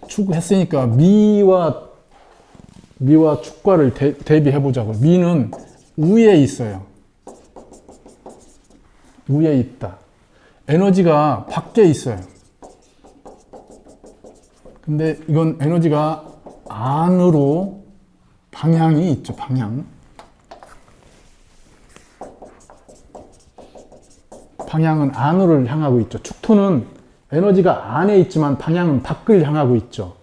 축 했으니까 미와 축과를 대비해 보자고. 미는 위에 있어요. 위에 있다. 에너지가 밖에 있어요. 근데 이건 에너지가 안으로 방향이 있죠. 방향은 안으로 향하고 있죠. 축토는 에너지가 안에 있지만 방향은 밖을 향하고 있죠.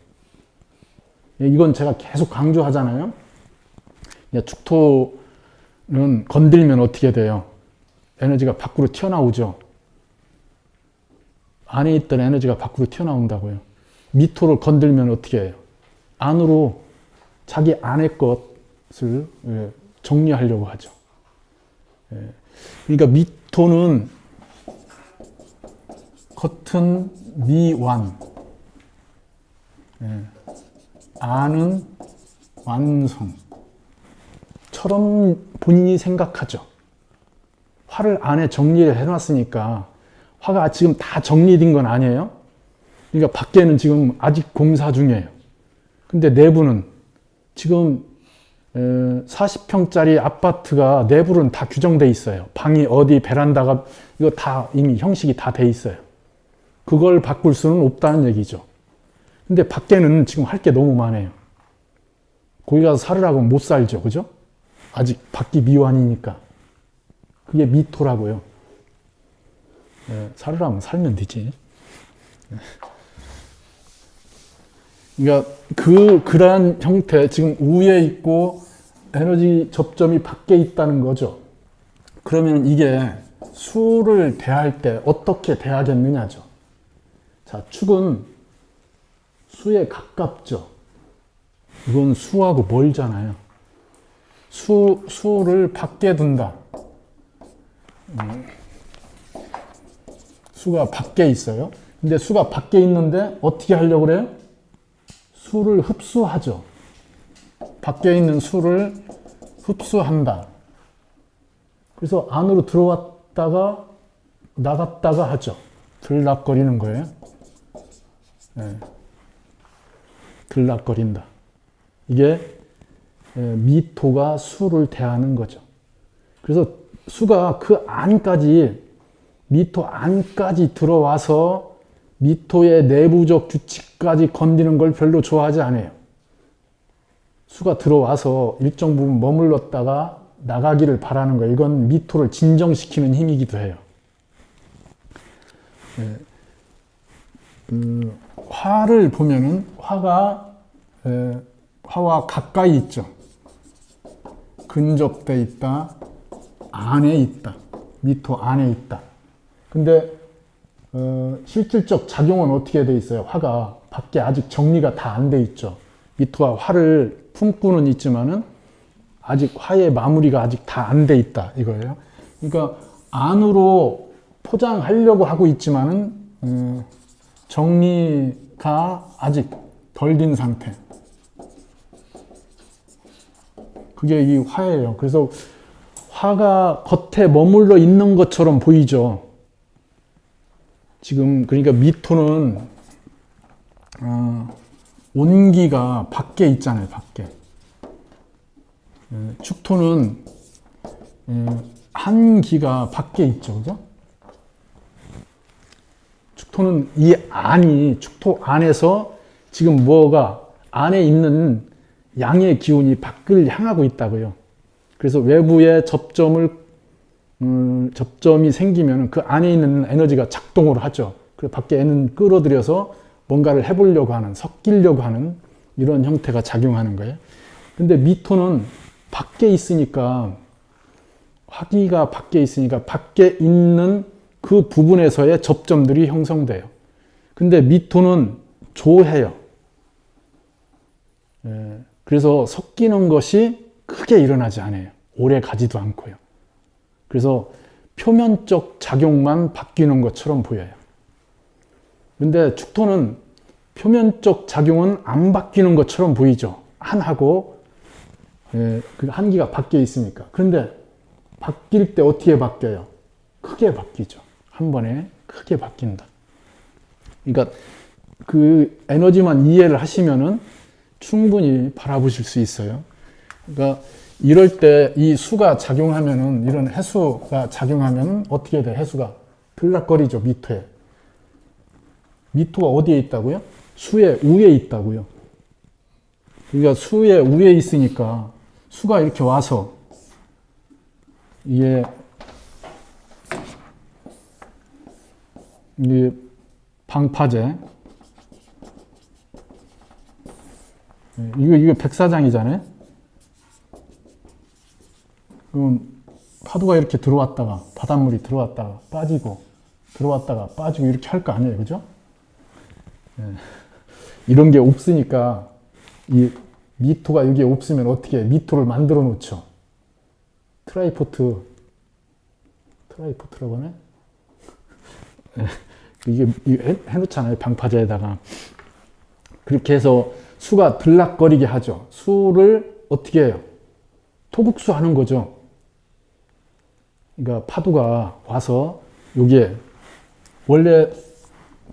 이건 제가 계속 강조하잖아요. 축토는 건들면 어떻게 돼요? 에너지가 밖으로 튀어나오죠. 안에 있던 에너지가 밖으로 튀어나온다고요. 미토를 건들면 어떻게 해요? 안으로 자기 안의 것을 정리하려고 하죠. 그러니까 미토는 겉은 미완, 안은 완성처럼 본인이 생각하죠. 화를 안에 정리를 해놨으니까 화가 지금 다 정리된 건 아니에요. 그러니까 밖에는 지금 아직 공사 중이에요. 근데 내부는 지금 40평짜리 아파트가 내부는 다 규정돼 있어요. 방이 어디, 베란다가 이거 다 이미 형식이 다 돼 있어요. 그걸 바꿀 수는 없다는 얘기죠. 근데 밖에는 지금 할 게 너무 많아요. 거기 가서 살으라고 못 살죠. 그죠? 아직 밖이 미완이니까. 그게 미토라고요. 살으라면 살면 되지. 그러니까 그러한 형태, 지금 위에 있고 에너지 접점이 밖에 있다는 거죠. 그러면 이게 수를 대할 때 어떻게 대하겠느냐죠. 자, 축은 수에 가깝죠. 이건 수하고 멀잖아요. 수를 밖에 둔다. 수가 밖에 있어요. 근데 수가 밖에 있는데 어떻게 하려고 그래요? 수를 흡수하죠. 밖에 있는 수를 흡수한다. 그래서 안으로 들어왔다가 나갔다가 하죠. 들락거리는 거예요. 들락거린다. 이게 미토가 수를 대하는 거죠. 그래서 수가 그 안까지, 미토 안까지 들어와서 미토의 내부적 규칙까지 건드리는 걸 별로 좋아하지 않아요. 수가 들어와서 일정 부분 머물렀다가 나가기를 바라는 거예요. 이건 미토를 진정시키는 힘이기도 해요. 화를 보면은 화와 가까이 있죠. 근접돼 있다. 안에 있다. 미토 안에 있다. 근데 실질적 작용은 어떻게 돼 있어요? 화가 밖에 아직 정리가 다 안 돼 있죠. 미토가 화를 품고는 있지만은 아직 화의 마무리가 아직 다 안 돼 있다 이거예요. 그러니까 안으로 포장하려고 하고 있지만은 정리가 아직 덜 된 상태. 그게 이 화예요. 그래서 화가 겉에 머물러 있는 것처럼 보이죠. 지금 그러니까 미토는 온기가 밖에 있잖아요. 밖에. 축토는 한기가 밖에 있죠. 그죠? 축토는 이 안이, 축토 안에서 지금 뭐가 안에 있는 양의 기운이 밖을 향하고 있다고요. 그래서 외부의 접점이 생기면 그 안에 있는 에너지가 작동을 하죠. 그래서 밖에 에는 끌어들여서 뭔가를 해보려고 하는, 섞이려고 하는 이런 형태가 작용하는 거예요. 근데 미토는 밖에 있으니까, 화기가 밖에 있으니까 밖에 있는 그 부분에서의 접점들이 형성돼요. 근데 미토는 조해요. 그래서 섞이는 것이 크게 일어나지 않아요. 오래 가지도 않고요. 그래서 표면적 작용만 바뀌는 것처럼 보여요. 근데 축토는 표면적 작용은 안 바뀌는 것처럼 보이죠. 한하고 그 한기가 밖에 있으니까. 그런데 바뀔 때 어떻게 바뀌어요? 크게 바뀌죠. 한 번에 크게 바뀐다. 그러니까 그 에너지만 이해를 하시면은 충분히 바라보실 수 있어요. 그러니까 이럴 때 이 수가 작용하면은, 이런 해수가 작용하면은 어떻게 돼? 해수가 들락거리죠, 미토에. 미토가 어디에 있다고요? 수의 우에 있다고요. 그러니까 수의 우에 있으니까 수가 이렇게 와서 이게 방파제, 이거 백사장이잖아요. 그럼 파도가 이렇게 들어왔다가, 바닷물이 들어왔다가 빠지고 들어왔다가 빠지고 이렇게 할 거 아니에요, 그죠? 이런 게 없으니까, 이 미토가 여기에 없으면 어떻게 해? 미토를 만들어 놓죠. 트라이포트라고 하네? 이게 해놓잖아요, 방파제에다가. 그렇게 해서 수가 들락거리게 하죠. 수를 어떻게 해요? 토국수 하는 거죠. 그러니까 파도가 와서 여기에, 원래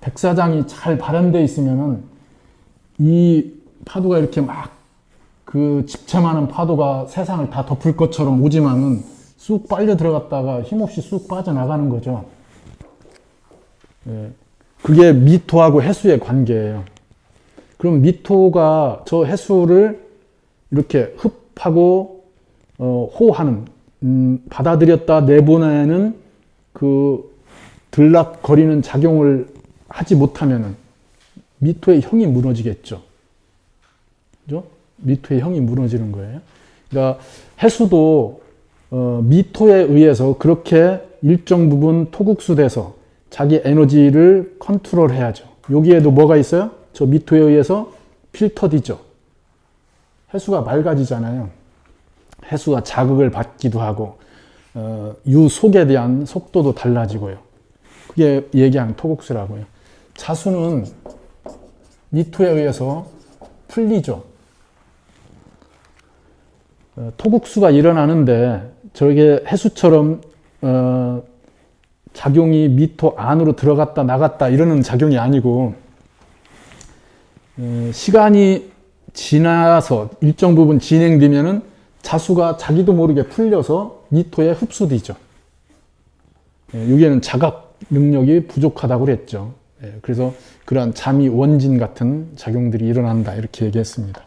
백사장이 잘 발현되어 있으면은 이 파도가 이렇게 막 그 집채많은 파도가 세상을 다 덮을 것처럼 오지만은 쑥 빨려 들어갔다가 힘없이 쑥 빠져나가는 거죠. 그게 미토하고 해수의 관계예요. 그럼 미토가 저 해수를 이렇게 흡하고 호하는, 받아들였다 내보내는 그 들락거리는 작용을 하지 못하면은 미토의 형이 무너지겠죠. 그죠? 미토의 형이 무너지는 거예요. 그러니까 해수도 미토에 의해서 그렇게 일정 부분 토국수돼서 자기 에너지를 컨트롤해야죠. 여기에도 뭐가 있어요? 저 미토에 의해서 필터디죠. 해수가 맑아지잖아요. 해수가 자극을 받기도 하고 유속에 대한 속도도 달라지고요. 그게 얘기하는 토국수라고요. 자수는 미토에 의해서 풀리죠. 토국수가 일어나는데 저게 해수처럼 작용이 미토 안으로 들어갔다 나갔다 이러는 작용이 아니고, 시간이 지나서 일정 부분 진행되면은 자수가 자기도 모르게 풀려서 미토에 흡수되죠. 여기에는 자각 능력이 부족하다고 그랬죠. 그래서 그러한 잠이 원진 같은 작용들이 일어난다 이렇게 얘기했습니다.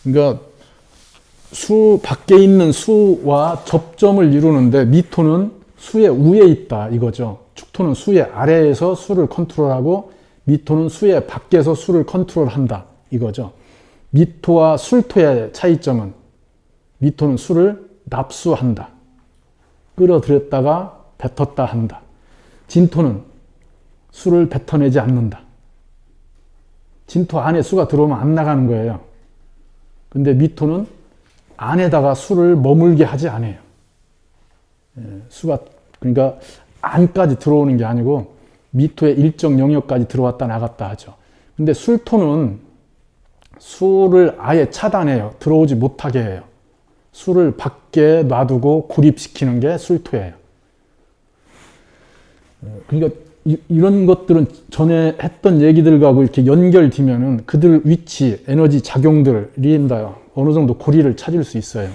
그러니까 수 밖에 있는 수와 접점을 이루는데 미토는 수의 위에 있다 이거죠. 축토는 수의 아래에서 수를 컨트롤하고 미토는 수의 밖에서 수를 컨트롤한다 이거죠. 미토와 술토의 차이점은, 미토는 수를 납수한다, 끌어들였다가 뱉었다 한다. 진토는 수를 뱉어내지 않는다. 진토 안에 수가 들어오면 안 나가는 거예요. 근데 미토는 안에다가 수를 머물게 하지 않아요. 수가, 그러니까 안까지 들어오는 게 아니고 미토의 일정 영역까지 들어왔다 나갔다 하죠. 근데 술토는 수를 아예 차단해요. 들어오지 못하게 해요. 수를 밖에 놔두고 고립시키는 게 술토예요. 그러니까 이런 것들은 전에 했던 얘기들하고 이렇게 연결되면은 그들 위치, 에너지 작용들이 어느 정도 고리를 찾을 수 있어요.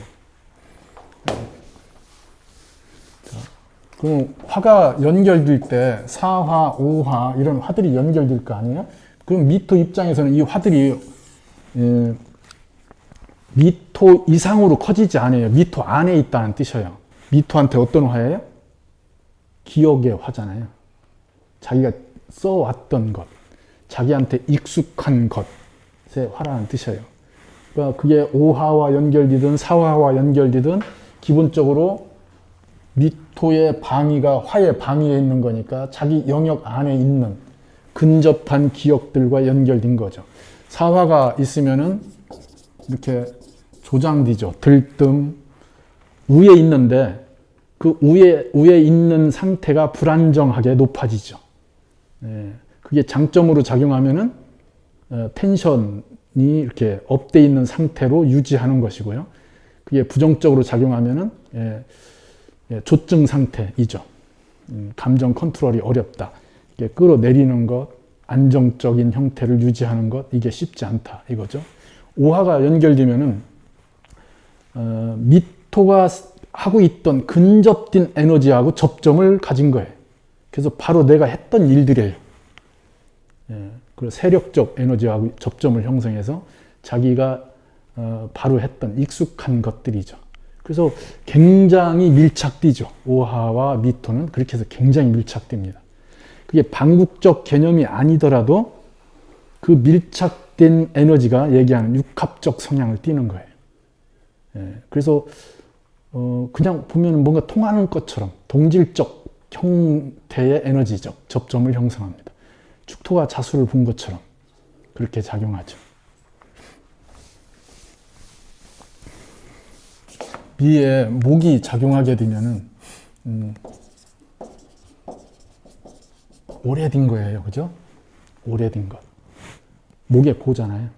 그럼 화가 연결될 때 4화, 5화 이런 화들이 연결될 거 아니에요? 그럼 미토 입장에서는 이 화들이 미토 이상으로 커지지 않아요. 미토 안에 있다는 뜻이에요. 미토한테 어떤 화예요? 기억의 화잖아요. 자기가 써왔던 것, 자기한테 익숙한 것의 화라는 뜻이에요. 그러니까 그게 5화와 연결되든 4화와 연결되든 기본적으로 미토의 방위가 화의 방위에 있는 거니까 자기 영역 안에 있는 근접한 기억들과 연결된 거죠. 4화가 있으면은 이렇게 조장되죠. 들뜸, 위에 있는데 그 위에 있는 상태가 불안정하게 높아지죠. 그게 장점으로 작용하면은 텐션이 이렇게 업돼 있는 상태로 유지하는 것이고요. 그게 부정적으로 작용하면은 조증 상태이죠. 감정 컨트롤이 어렵다. 이게 끌어내리는 것, 안정적인 형태를 유지하는 것, 이게 쉽지 않다 이거죠. 오화가 연결되면은 미토가 하고 있던 근접된 에너지하고 접점을 가진 거예요. 그래서 바로 내가 했던 일들이에요. 그 세력적 에너지하고 접점을 형성해서 자기가 바로 했던 익숙한 것들이죠. 그래서 굉장히 밀착되죠. 오화와 미토는 그렇게 해서 굉장히 밀착됩니다. 그게 반국적 개념이 아니더라도 그 밀착된 에너지가 얘기하는 육합적 성향을 띠는 거예요. 그래서 그냥 보면 뭔가 통하는 것처럼 동질적 형태의 에너지적 접점을 형성합니다. 축토가 자수를 본 것처럼 그렇게 작용하죠. 미에 목이 작용하게 되면은 오래된 거예요. 그죠? 오래된 것. 목에 고잖아요.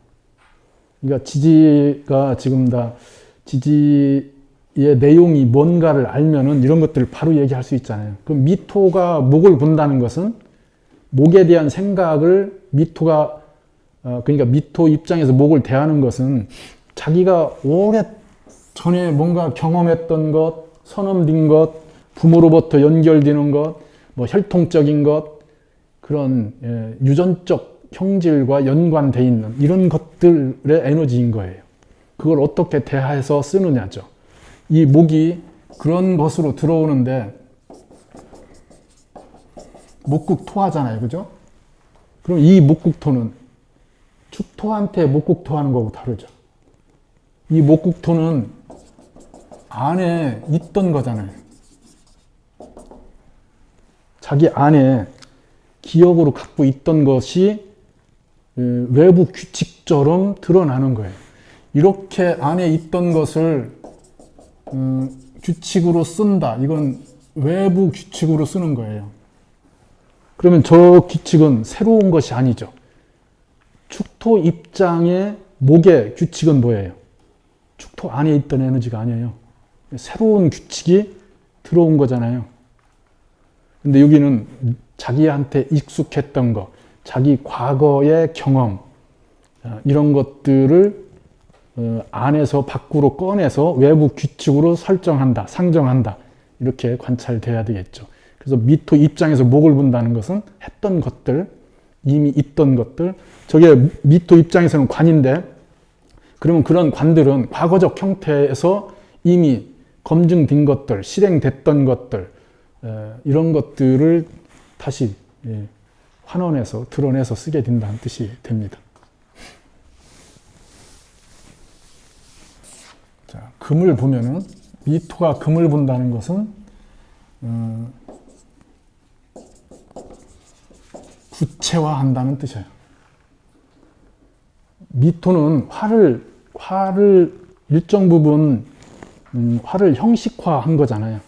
그러니까 지지가 지금 다 지지의 내용이 뭔가를 알면은 이런 것들을 바로 얘기할 수 있잖아요. 그럼 미토가 목을 본다는 것은 목에 대한 생각을 미토가 그러니까 미토 입장에서 목을 대하는 것은 자기가 오래 전에 뭔가 경험했던 것, 선험된 것, 부모로부터 연결되는 것, 뭐 혈통적인 것, 그런 유전적 형질과 연관되어 있는 이런 것들의 에너지인 거예요. 그걸 어떻게 대해서 쓰느냐죠. 이 목이 그런 것으로 들어오는데 목국토하잖아요. 그죠? 그럼 이 목국토는 축토한테 목국토하는 거하고 다르죠. 이 목국토는 안에 있던 거잖아요. 자기 안에 기억으로 갖고 있던 것이 외부 규칙처럼 드러나는 거예요. 이렇게 안에 있던 것을 규칙으로 쓴다. 이건 외부 규칙으로 쓰는 거예요. 그러면 저 규칙은 새로운 것이 아니죠. 축토 입장의 목의 규칙은 뭐예요? 축토 안에 있던 에너지가 아니에요. 새로운 규칙이 들어온 거잖아요. 근데 여기는 자기한테 익숙했던 것, 자기 과거의 경험, 이런 것들을 안에서 밖으로 꺼내서 외부 규칙으로 설정한다, 상정한다. 이렇게 관찰돼야 되겠죠. 그래서 미토 입장에서 목을 본다는 것은 했던 것들, 이미 있던 것들, 저게 미토 입장에서는 관인데, 그러면 그런 관들은 과거적 형태에서 이미 검증된 것들, 실행됐던 것들, 이런 것들을 다시 환원해서 드러내서 쓰게 된다는 뜻이 됩니다. 자, 금을 보면은 미토가 금을 본다는 것은 부채화한다는 뜻이에요. 미토는 화를 일정 부분 화를 형식화한 거잖아요.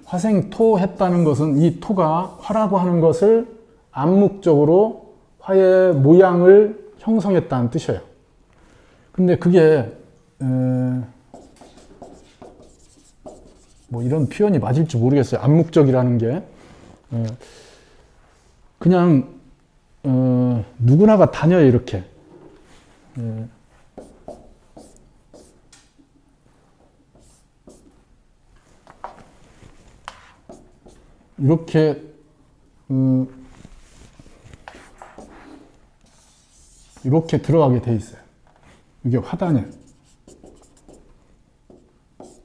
화생토 했다는 것은 이 토가 화라고 하는 것을 암묵적으로 화의 모양을 형성했다는 뜻이에요. 근데 그게 뭐 이런 표현이 맞을지 모르겠어요. 암묵적이라는 게 그냥 누구나가 다녀요. 이렇게 이렇게 들어가게 돼 있어요. 이게 화단이에요.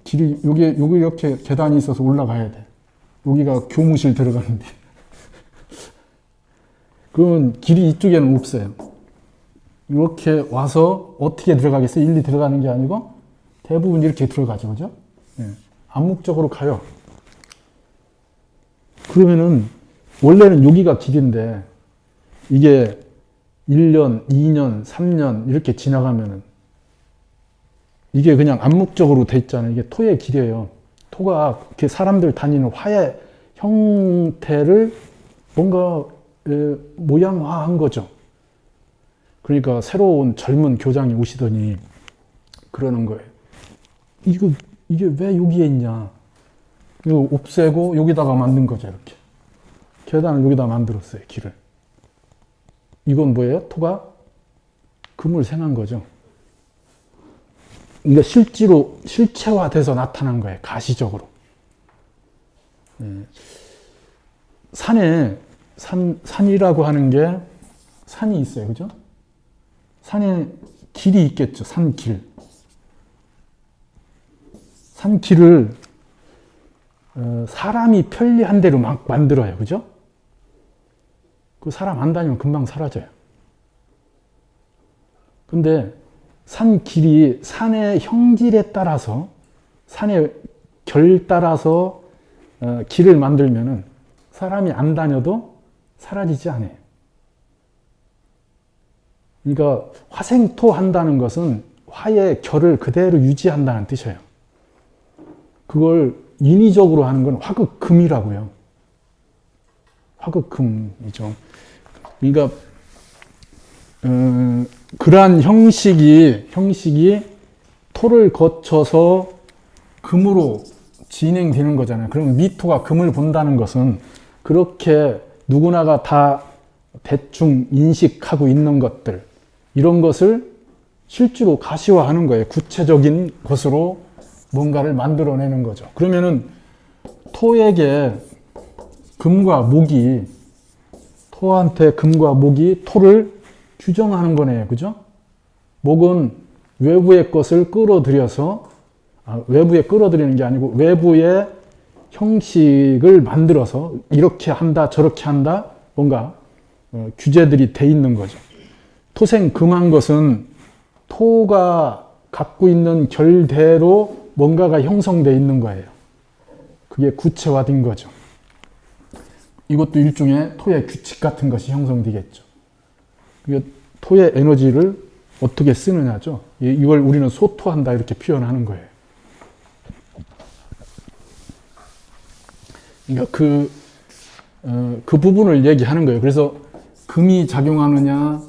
길이 여기 이렇게 계단이 있어서 올라가야 돼. 여기가 교무실 들어가는데 그러면 길이 이쪽에는 없어요. 이렇게 와서 어떻게 들어가겠어요? 일리 들어가는 게 아니고 대부분 이렇게 들어가죠. 그죠? 암묵적으로 가요. 그러면은 원래는 여기가 길인데 이게 1년, 2년, 3년 이렇게 지나가면은 이게 그냥 암묵적으로 돼 있잖아요. 이게 토의 길이에요. 토가 이렇게 사람들 다니는 화의 형태를 뭔가 모양화한 거죠. 그러니까 새로운 젊은 교장이 오시더니 그러는 거예요. 이게 왜 여기에 있냐? 이거 없애고 여기다가 만든 거죠. 이렇게. 계단을 여기다 만들었어요. 길을. 이건 뭐예요? 토가 금을 생한 거죠. 그러니까 실제로 실체화돼서 나타난 거예요. 가시적으로. 산이라고 하는 게 산이 있어요. 그죠? 산에 길이 있겠죠. 산길. 산길을 사람이 편리한 대로 막 만들어요. 그죠? 그 사람 안 다니면 금방 사라져요. 근데 산 길이 산의 형질에 따라서, 산의 결 따라서 길을 만들면은 사람이 안 다녀도 사라지지 않아요. 그러니까 화생토 한다는 것은 화의 결을 그대로 유지한다는 뜻이에요. 그걸 인위적으로 하는 건 화극금이라고요. 화극금이죠. 그러니까 그러한 형식이 토를 거쳐서 금으로 진행되는 거잖아요. 그럼 미토가 금을 본다는 것은 그렇게 누구나가 다 대충 인식하고 있는 것들, 이런 것을 실제로 가시화하는 거예요. 구체적인 것으로 뭔가를 만들어내는 거죠. 그러면은 토에게 금과 목이, 토한테 금과 목이 토를 규정하는 거네요. 그죠? 목은 외부의 것을 끌어들여서, 외부에 끌어들이는 게 아니고 외부의 형식을 만들어서 이렇게 한다, 저렇게 한다, 뭔가 규제들이 돼 있는 거죠. 토생금한 것은 토가 갖고 있는 결대로 뭔가가 형성되어 있는 거예요. 그게 구체화된 거죠. 이것도 일종의 토의 규칙 같은 것이 형성되겠죠. 토의 에너지를 어떻게 쓰느냐죠. 이걸 우리는 소토한다 이렇게 표현하는 거예요. 그러니까 그 부분을 얘기하는 거예요. 그래서 금이 작용하느냐,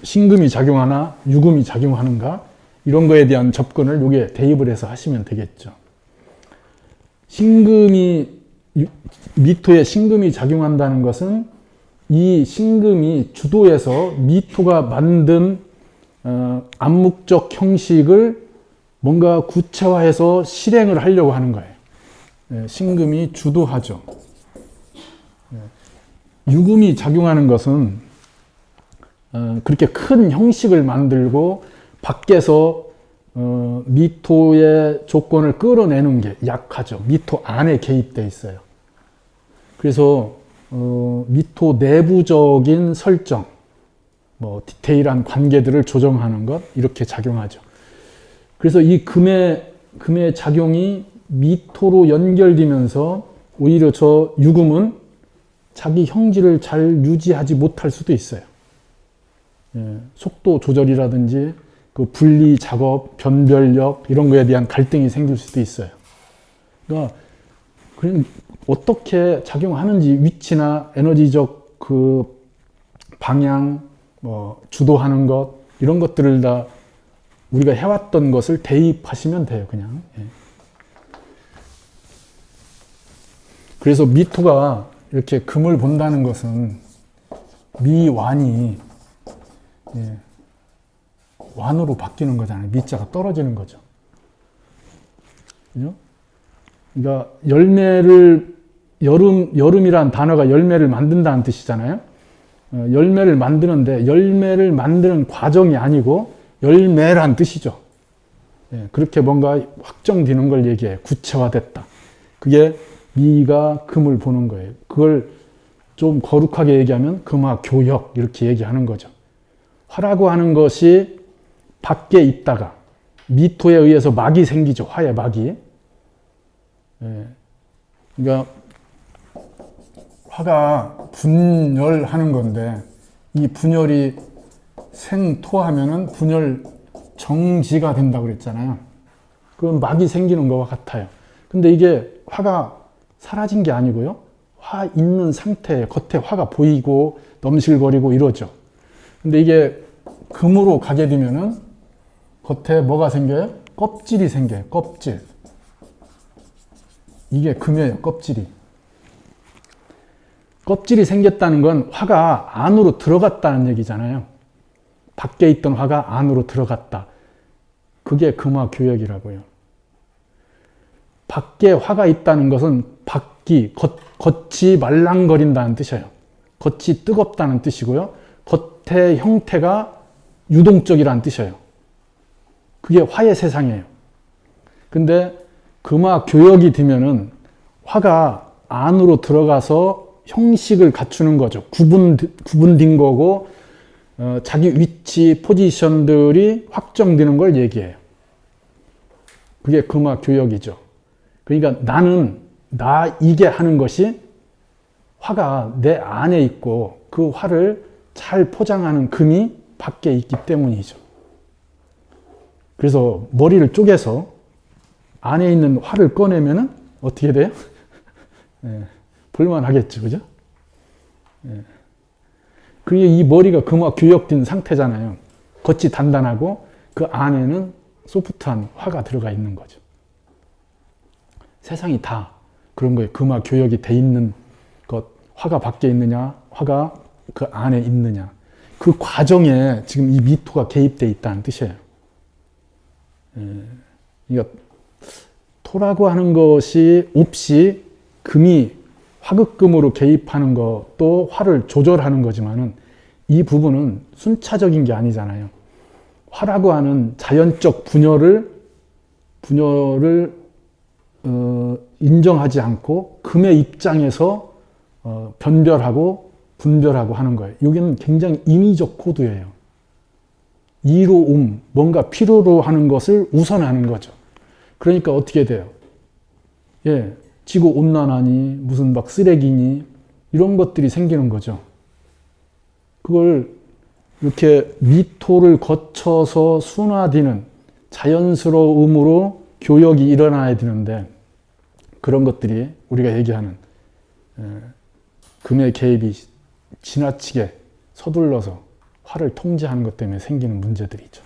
신금이 작용하나, 유금이 작용하는가, 이런 거에 대한 접근을 여기에 대입을 해서 하시면 되겠죠. 미토에 신금이 작용한다는 것은 이 신금이 주도해서 미토가 만든 암묵적 형식을 뭔가 구체화해서 실행을 하려고 하는 거예요. 신금이 주도하죠. 유금이 작용하는 것은 그렇게 큰 형식을 만들고 밖에서 미토의 조건을 끌어내는 게 약하죠. 미토 안에 개입되어 있어요. 그래서 미토 내부적인 설정, 디테일한 관계들을 조정하는 것, 이렇게 작용하죠. 그래서 이 금의 작용이 미토로 연결되면서 오히려 저 유금은 자기 형질을 잘 유지하지 못할 수도 있어요. 속도 조절이라든지 그 분리 작업, 변별력 이런 거에 대한 갈등이 생길 수도 있어요. 그러니까 어떻게 작용하는지 위치나 에너지적 그 방향, 주도하는 것 이런 것들을 다 우리가 해왔던 것을 대입하시면 돼요, 그냥. 그래서 미토가 이렇게 금을 본다는 것은 미완이 완으로 바뀌는 거잖아요. 미자가 떨어지는 거죠. 그죠? 그러니까 여름이란 단어가 열매를 만든다는 뜻이잖아요. 열매를 만드는데 열매를 만드는 과정이 아니고 열매란 뜻이죠. 그렇게 뭔가 확정되는 걸 얘기해요. 구체화됐다. 그게 미가 금을 보는 거예요. 그걸 좀 거룩하게 얘기하면 금화 교역 이렇게 얘기하는 거죠. 화라고 하는 것이 밖에 있다가 미토에 의해서 막이 생기죠. 화의 막이. 그러니까 화가 분열하는 건데 이 분열이 생토하면은 분열 정지가 된다고 그랬잖아요. 그건 막이 생기는 것과 같아요. 근데 이게 화가 사라진 게 아니고요. 화 있는 상태에 겉에 화가 보이고 넘실거리고 이러죠. 근데 이게 금으로 가게 되면은 겉에 뭐가 생겨요? 껍질이 생겨요. 껍질. 이게 금이에요. 껍질이. 껍질이 생겼다는 건 화가 안으로 들어갔다는 얘기잖아요. 밖에 있던 화가 안으로 들어갔다. 그게 금화교역이라고요. 밖에 화가 있다는 것은 겉이 말랑거린다는 뜻이에요. 겉이 뜨겁다는 뜻이고요. 겉의 형태가 유동적이라는 뜻이에요. 그게 화의 세상이에요. 근데 금화교역이 되면은 화가 안으로 들어가서 형식을 갖추는 거죠. 구분된 거고 자기 위치, 포지션들이 확정되는 걸 얘기해요. 그게 금화교역이죠. 그러니까 나는 나이게 하는 것이 화가 내 안에 있고 그 화를 잘 포장하는 금이 밖에 있기 때문이죠. 그래서 머리를 쪼개서 안에 있는 화를 꺼내면은 어떻게 돼요? 예, 볼만하겠죠, 그죠? 예. 그게 이 머리가 금화교역된 상태잖아요. 겉이 단단하고 그 안에는 소프트한 화가 들어가 있는 거죠. 세상이 다 그런 거예요. 금화교역이 돼 있는 것, 화가 밖에 있느냐, 화가 그 안에 있느냐. 그 과정에 지금 이 미토가 개입돼 있다는 뜻이에요. 그러니까 토라고 하는 것이 없이 금이 화극금으로 개입하는 것도 화를 조절하는 거지만은 이 부분은 순차적인 게 아니잖아요. 화라고 하는 자연적 분열을 인정하지 않고 금의 입장에서 변별하고 분별하고 하는 거예요. 여기는 굉장히 인위적 코드예요. 이로 뭔가 필요로 하는 것을 우선하는 거죠. 그러니까 어떻게 돼요? 예, 지구 온난화니 무슨 막 쓰레기니 이런 것들이 생기는 거죠. 그걸 이렇게 미토를 거쳐서 순화되는 자연스러움으로 교역이 일어나야 되는데 그런 것들이 우리가 얘기하는 금의 개입이 지나치게 서둘러서 화를 통제하는 것 때문에 생기는 문제들이죠.